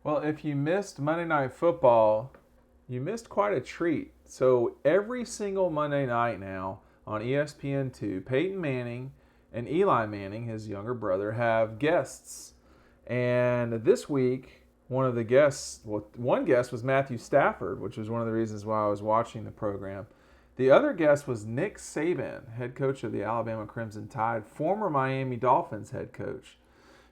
Well, if you missed Monday Night Football, you missed quite a treat. So every single Monday night now on ESPN2, Peyton Manning and Eli Manning, his younger brother, have guests. And this week, one guest was Matthew Stafford, which was one of the reasons why I was watching the program. The other guest was Nick Saban, head coach of the Alabama Crimson Tide, former Miami Dolphins head coach.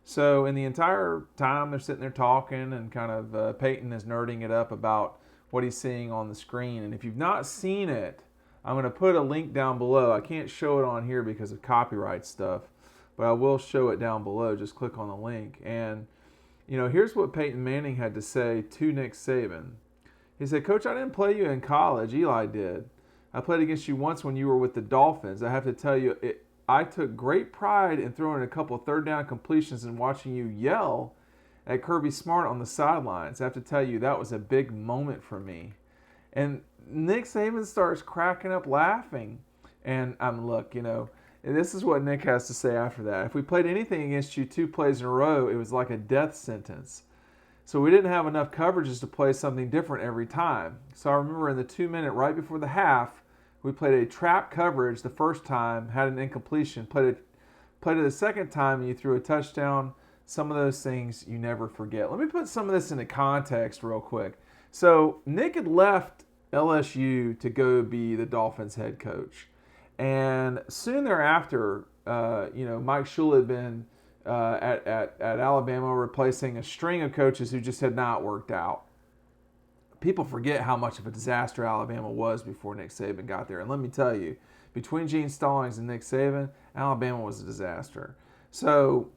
So in the entire time they're sitting there talking and kind of Peyton is nerding it up about what he's seeing on the screen. And if you've not seen it, I'm going to put a link down below. I can't show it on here because of copyright stuff, but I will show it down below. Just click on the link. And, here's what Peyton Manning had to say to Nick Saban. He said, "Coach, I didn't play you in college. Eli did. I played against you once when you were with the Dolphins. I have to tell you, I took great pride in throwing a couple third down completions and watching you yell at Kirby Smart on the sidelines. I have to tell you, that was a big moment for me." And Nick Saban starts cracking up laughing. And this is what Nick has to say after that. "If we played anything against you 2 plays in a row, it was like a death sentence. So we didn't have enough coverages to play something different every time. So I remember in the 2 minute right before the half, we played a trap coverage the first time, had an incompletion, played it the second time, and you threw a touchdown. Some of those things you never forget." Let me put some of this into context real quick. So Nick had left LSU to go be the Dolphins head coach. And soon thereafter, Mike Shula had been at Alabama replacing a string of coaches who just had not worked out. People forget how much of a disaster Alabama was before Nick Saban got there. And let me tell you, between Gene Stallings and Nick Saban, Alabama was a disaster. So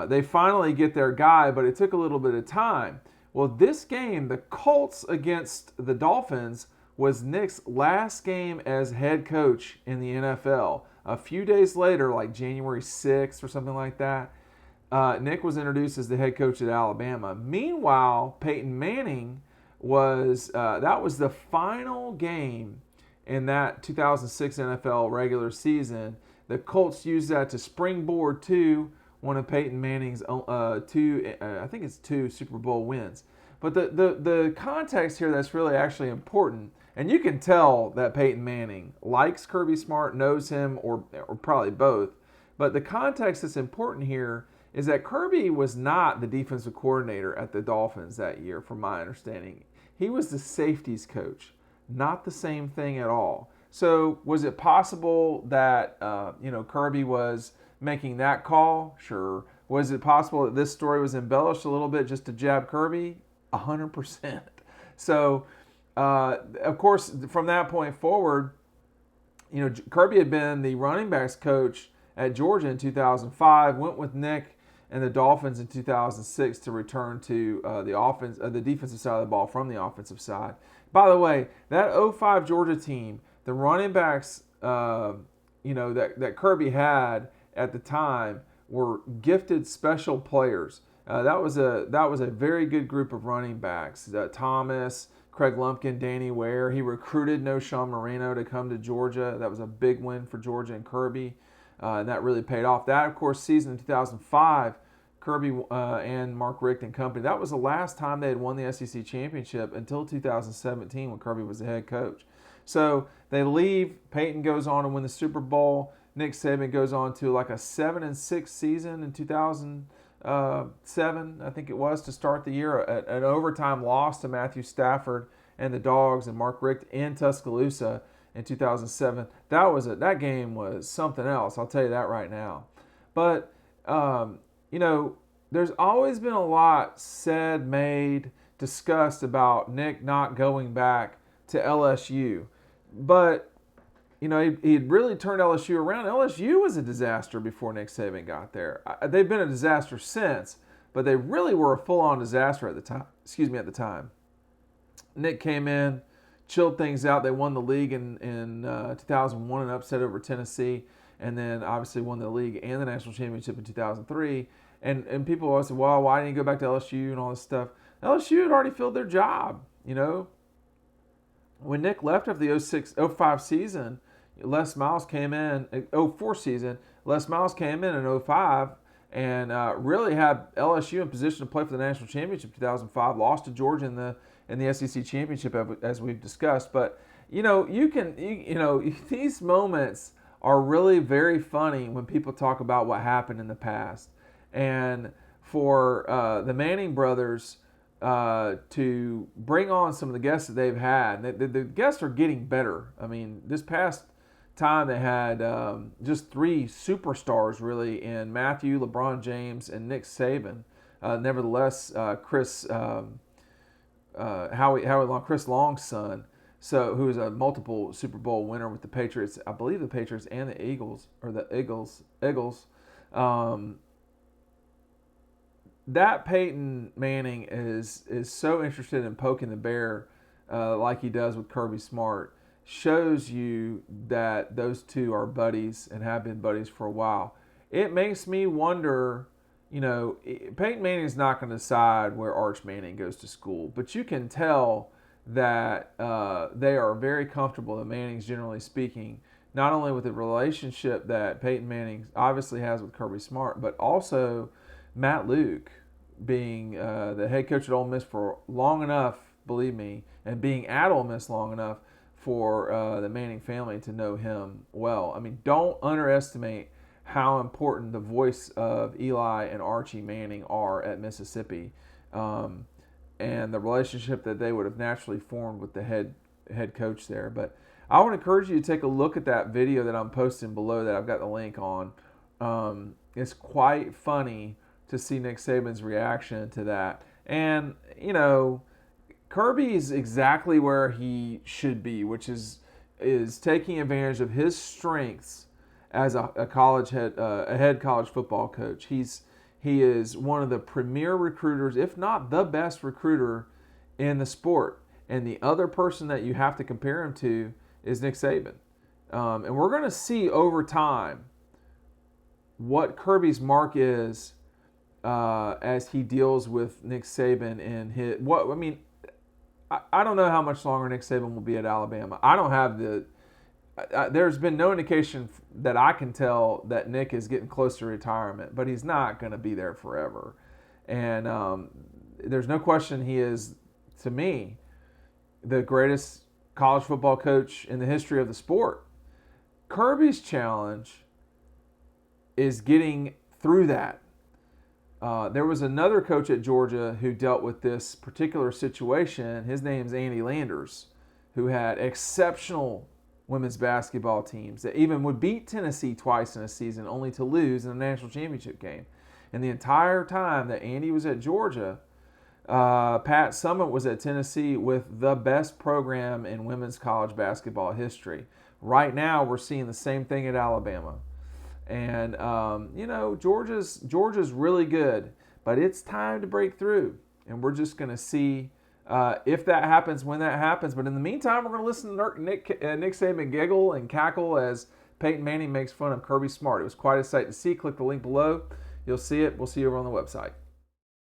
they finally get their guy, but it took a little bit of time. Well, this game, the Colts against the Dolphins, was Nick's last game as head coach in the NFL. A few days later, like January 6th or something like that, Nick was introduced as the head coach at Alabama. Meanwhile, Peyton Manning that was the final game in that 2006 NFL regular season. The Colts used that to springboard to one of Peyton Manning's two Super Bowl wins. But the context here that's really actually important, and you can tell that Peyton Manning likes Kirby Smart, knows him, or probably both. But the context that's important here is that Kirby was not the defensive coordinator at the Dolphins that year, from my understanding. He was the safeties coach. Not the same thing at all. So was it possible that Kirby was making that call? Sure. Was it possible that this story was embellished a little bit just to jab Kirby? 100%. So, of course, from that point forward, Kirby had been the running backs coach at Georgia in 2005, went with Nick and the Dolphins in 2006 to return to the defensive side of the ball from the offensive side. By the way, that 05 Georgia team, the running backs that Kirby had at the time were gifted special players. That was a very good group of running backs. Thomas, Craig Lumpkin, Danny Ware. He recruited Sean Moreno to come to Georgia. That was a big win for Georgia and Kirby, and that really paid off. That, of course, season in 2005, Kirby and Mark Richt and company, that was the last time they had won the SEC championship until 2017 when Kirby was the head coach. So they leave. Peyton goes on to win the Super Bowl. Nick Saban goes on to like a 7-6 season in 2007, I think it was, to start the year. An overtime loss to Matthew Stafford and the Dogs and Mark Richt in Tuscaloosa in 2007. That game was something else. I'll tell you that right now. But there's always been a lot said, made, discussed about Nick not going back to LSU. But, he had really turned LSU around. LSU was a disaster before Nick Saban got there. They've been a disaster since, but they really were a full-on disaster at the time. At the time. Nick came in, chilled things out. They won the league in 2001 and upset over Tennessee, and then obviously won the league and the national championship in 2003. And people always say, well, why didn't you go back to LSU and all this stuff? LSU had already filled their job, When Nick left after the 05 season, Les Miles came in, 04 season, Les Miles came in 05, and really had LSU in position to play for the national championship in 2005. Lost to Georgia in the SEC championship, as we've discussed. But these moments are really very funny when people talk about what happened in the past. And for the Manning brothers to bring on some of the guests that they've had, the guests are getting better. I mean, this past time they had just 3 superstars really in Matthew, LeBron James, and Nick Saban. Nevertheless, Chris Long's son, who is a multiple Super Bowl winner with the Patriots. I believe the Patriots and the Eagles, or the Eagles. That Peyton Manning is so interested in poking the bear like he does with Kirby Smart. Shows you that those two are buddies and have been buddies for a while. It makes me wonder, Peyton Manning is not going to decide where Arch Manning goes to school, but you can tell that they are very comfortable, the Mannings generally speaking, not only with the relationship that Peyton Manning obviously has with Kirby Smart, but also Matt Luke being the head coach at Ole Miss for long enough, believe me, and being at Ole Miss long enough for the Manning family to know him well. I mean, don't underestimate how important the voice of Eli and Archie Manning are at Mississippi, and the relationship that they would have naturally formed with the head coach there. But I would encourage you to take a look at that video that I'm posting below that I've got the link on. It's quite funny to see Nick Saban's reaction to that. And, Kirby's exactly where he should be, which is taking advantage of his strengths as a head college football coach. He is one of the premier recruiters, if not the best recruiter in the sport. And the other person that you have to compare him to is Nick Saban. And we're going to see over time what Kirby's mark is as he deals with Nick Saban and I don't know how much longer Nick Saban will be at Alabama. I don't have there's been no indication that I can tell that Nick is getting close to retirement, but he's not going to be there forever. And there's no question he is, to me, the greatest college football coach in the history of the sport. Kirby's challenge is getting through that. There was another coach at Georgia who dealt with this particular situation. His name's Andy Landers, who had exceptional women's basketball teams that even would beat Tennessee twice in a season, only to lose in the national championship game. And the entire time that Andy was at Georgia, Pat Summitt was at Tennessee with the best program in women's college basketball history. Right now, we're seeing the same thing at Alabama. And, Georgia's really good, but it's time to break through. And we're just going to see if that happens, when that happens. But in the meantime, we're going to listen to Nick Saban giggle and cackle as Peyton Manning makes fun of Kirby Smart. It was quite a sight to see. Click the link below. You'll see it. We'll see you over on the website.